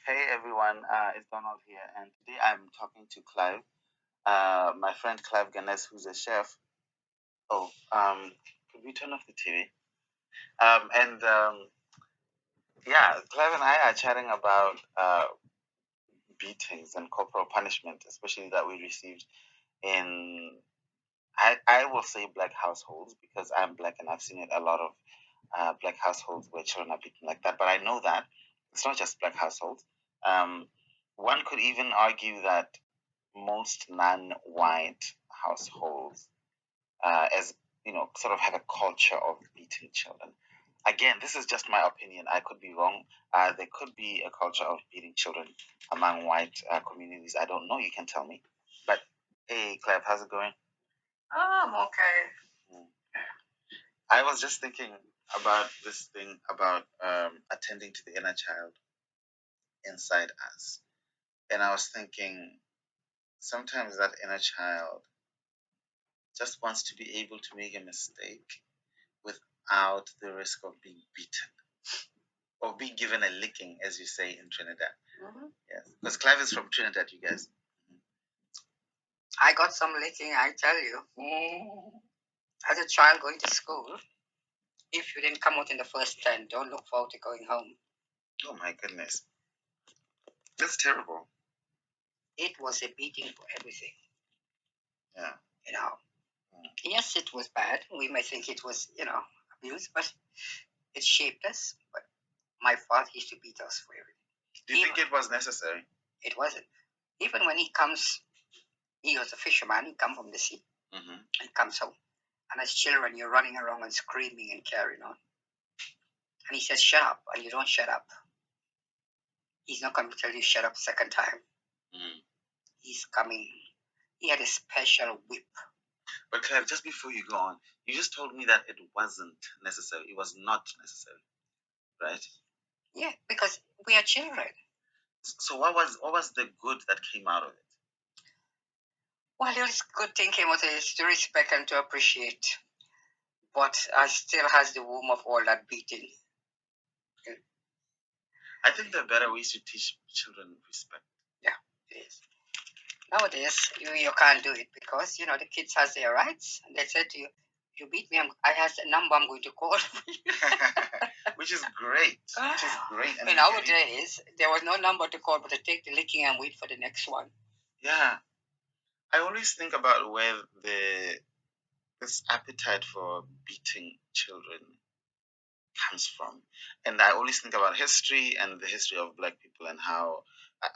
Hey everyone, it's Donald here, and today I'm talking to Clive, my friend Clive Ganess, who's a chef. Oh, could we turn off the TV? And yeah, Clive and I are chatting about beatings and corporal punishment, especially that we received in, I will say black households because I'm black and I've seen it a lot of black households where children are beaten like that. But I know that it's not just black households. Um, One could even argue that most non-white households, as sort of have a culture of beating children. Again, this is just my opinion. I could be wrong. There could be a culture of beating children among white communities. I don't know. You can tell me. But hey, Clive, how's it going? Oh, I'm okay. Mm. I was just thinking about this thing about attending to the inner child inside us, and I was thinking sometimes that inner child just wants to be able to make a mistake without the risk of being beaten or being given a licking, as you say in Trinidad. Mm-hmm. Yes, because Clive is from Trinidad, you guys. I got some licking, I tell you. As a child going to school, if you didn't come out in the first 10, don't look forward to going home. Oh my goodness. That's terrible. It was a beating for everything. Yeah. Yes, it was bad. We may think it was, abuse, but it shaped us. But my father used to beat us for everything. Do you think it was necessary? It wasn't. Even when he comes, he was a fisherman. He come from the sea. Mm-hmm. He comes home, and as children, you're running around and screaming and carrying on. And he says, "Shut up!" And you don't shut up. He's not going to tell you shut up second time. Mm. He's coming. He had a special whip. But Clive, just before you go on, you just told me that it wasn't necessary. It was not necessary, right? Yeah, because we are children. So what was the good that came out of it? Well, the good thing came out is to respect and to appreciate, but I still has the womb of all that beating. I think there are better ways to teach children respect. Yeah, it is. Nowadays, you can't do it because, the kids has their rights. And they said to you, if you beat me, I have a number I'm going to call. Which is great. Which is great. And in our days, there was no number to call, but to take the licking and wait for the next one. Yeah. I always think about where this appetite for beating children comes from. And I always think about history and the history of black people and how,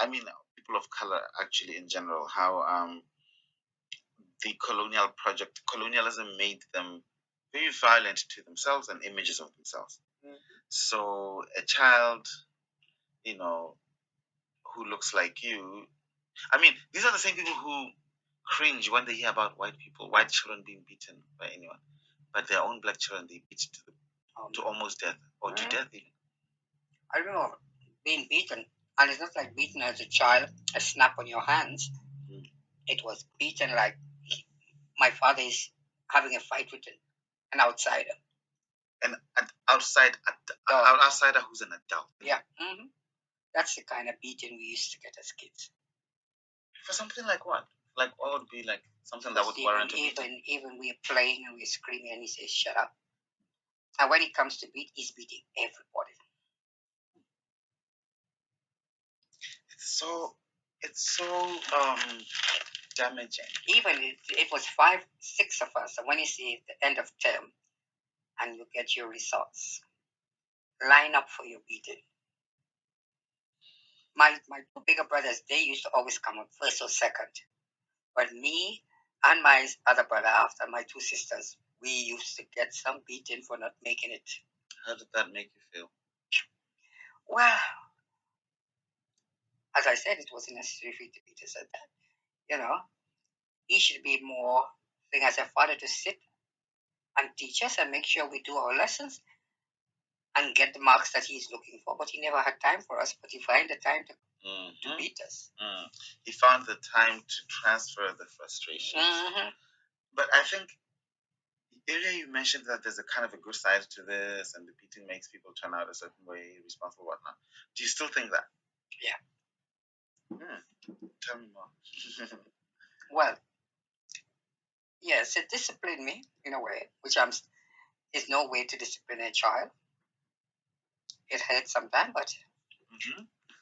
I mean, people of color actually in general, how the colonialism made them very violent to themselves and images of themselves. Mm-hmm. So a child, who looks like you, I mean, these are the same people who cringe when they hear about white children being beaten by anyone. But their own black children, they beat to almost death or to death even. I remember being beaten, and it's not like beaten as a child, a snap on your hands. Mm. It was beaten like my father is having a fight with an outsider. An outsider who's an adult. Yeah. Mm-hmm. That's the kind of beating we used to get as kids. For something like what? Like what would be like something that would warrant a beating? Even we're playing and we're screaming and he says, "Shut up." And when it comes to beat, he's beating everybody. It's so damaging. Even it was 5, 6 of us, and when you see the end of term and you get your results, line up for your beating. My two bigger brothers, they used to always come up first or second. But me and my other brother, after my two sisters, we used to get some beating for not making it. How did that make you feel? Well, as I said, it wasn't necessary for you to beat us at that. He should be more thing as a father to sit and teach us and make sure we do our lessons and get the marks that he's looking for. But he never had time for us, but he found the time to beat us. Mm. He found the time to transfer the frustration. Mm-hmm. But I think earlier you mentioned that there's a kind of a good side to this and the beating makes people turn out a certain way, responsible, whatnot. Do you still think that? Tell me more. Well, yes, it disciplined me in a way, which is no way to discipline a child. It hurts sometimes, but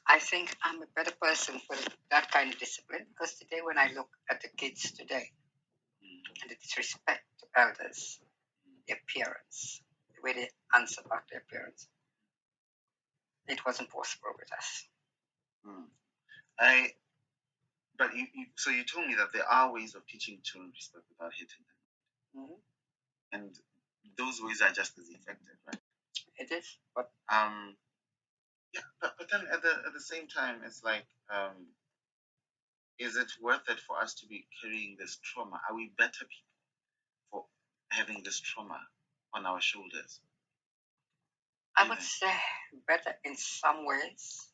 I think I'm a better person for that kind of discipline because today, when I look at the kids today and the disrespect to elders, the appearance, the way they answer back their parents, it wasn't possible with us. But so you told me that there are ways of teaching children respect without hitting them, and those ways are just as effective, right? It is, but yeah, but then at the same time, it's like, is it worth it for us to be carrying this trauma? Are we better people for having this trauma on our shoulders? I would say better in some ways,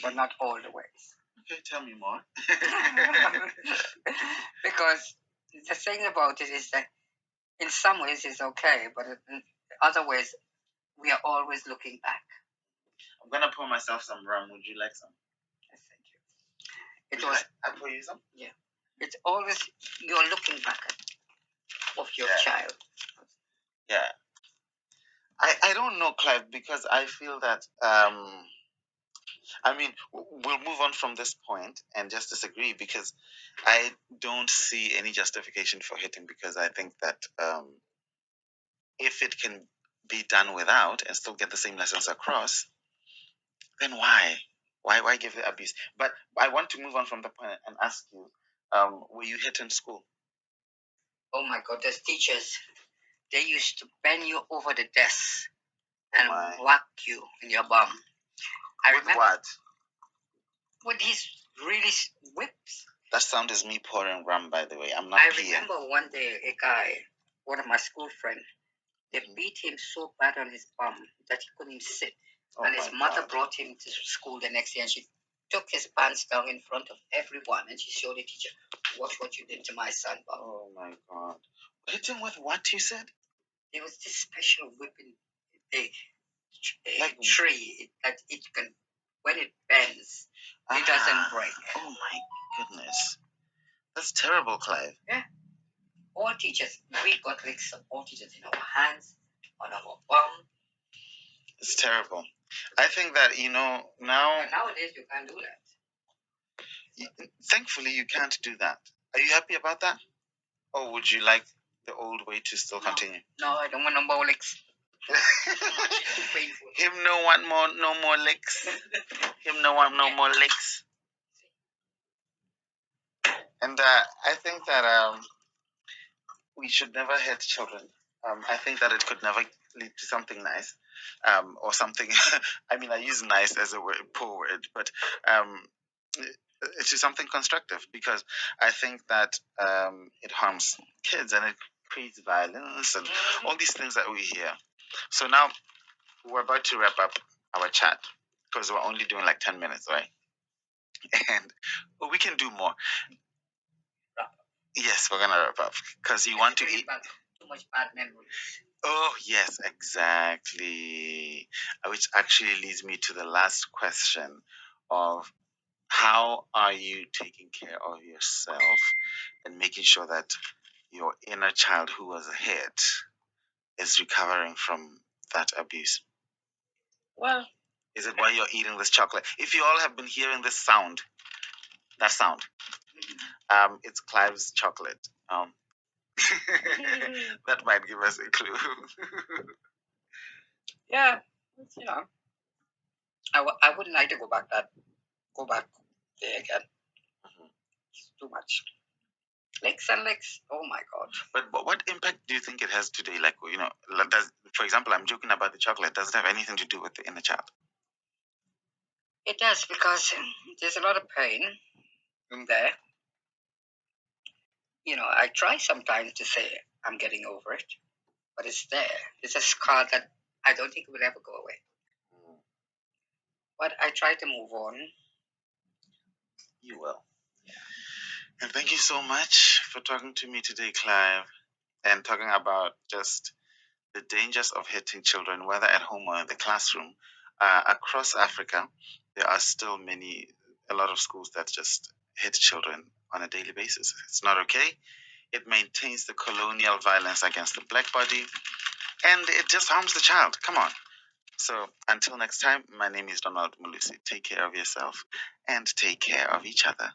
but not all the ways. Okay, tell me more. Because the thing about it is that in some ways it's okay, but in other ways we are always looking back. I'm gonna pour myself some rum. Would you like some? Yes, thank you. I pour you some? Yeah. It's always you're looking back of your child. Yeah. I don't know, Clive, because I feel that I mean, we'll move on from this point and just disagree because I don't see any justification for hitting because I think that if it can be done without and still get the same lessons across, then why? Why give the abuse? But I want to move on from the point and ask you, were you hit in school? Oh my God, those teachers, they used to bend you over the desk and whack you in your bum. I remember what? With these really whips. That sound is me pouring rum, by the way. I'm not peeing. Remember one day a guy, one of my school friends, they beat him so bad on his bum that he couldn't sit. And his mother brought him to school the next day and she took his pants down in front of everyone and she showed the teacher, watch what you did to my son, bum. Oh my God. Hit him with what, you said? There was this special whipping, a tree that it can, when it bends, it doesn't break. Oh my goodness. That's terrible, Clive. Yeah. All teachers, we got like some all teachers in our hands, on our bum. It's terrible. I think that, now. But nowadays, you can't do that. Thankfully, you can't do that. Are you happy about that? Or would you like the old way to still continue? No, I don't want no more licks. Him no more licks. Him no want no more licks. And I think that we should never hurt children. I think that it could never lead to something nice, or something. I mean, I use "nice" as a poor word, but to something constructive because I think that it harms kids and it creates violence and all these things that we hear. So now we're about to wrap up our chat because we're only doing like 10 minutes, right? And we can do more. Yes, we're gonna wrap up because you want to eat. Too much bad memories. Oh, yes, exactly. Which actually leads me to the last question of how are you taking care of yourself and making sure that your inner child who was hit is recovering from that abuse? Well, is it while you're eating this chocolate? If you all have been hearing this sound, that sound, it's Clive's chocolate. That might give us a clue. Yeah, I wouldn't like to go back there again. It's too much. Licks and licks. Oh my God. But what impact do you think it has today? Like, for example, I'm joking about the chocolate. Does it have anything to do with the inner child? It does because there's a lot of pain in there. I try sometimes to say I'm getting over it, but it's there. It's a scar that I don't think will ever go away. But I try to move on. You will. And thank you so much for talking to me today, Clive, and talking about just the dangers of hitting children, whether at home or in the classroom, across Africa. there are still a lot of schools that just hit children on a daily basis. It's not okay. It maintains the colonial violence against the black body, and it just harms the child. Come on. So until next time, my name is Donald Molosi. Take care of yourself and take care of each other.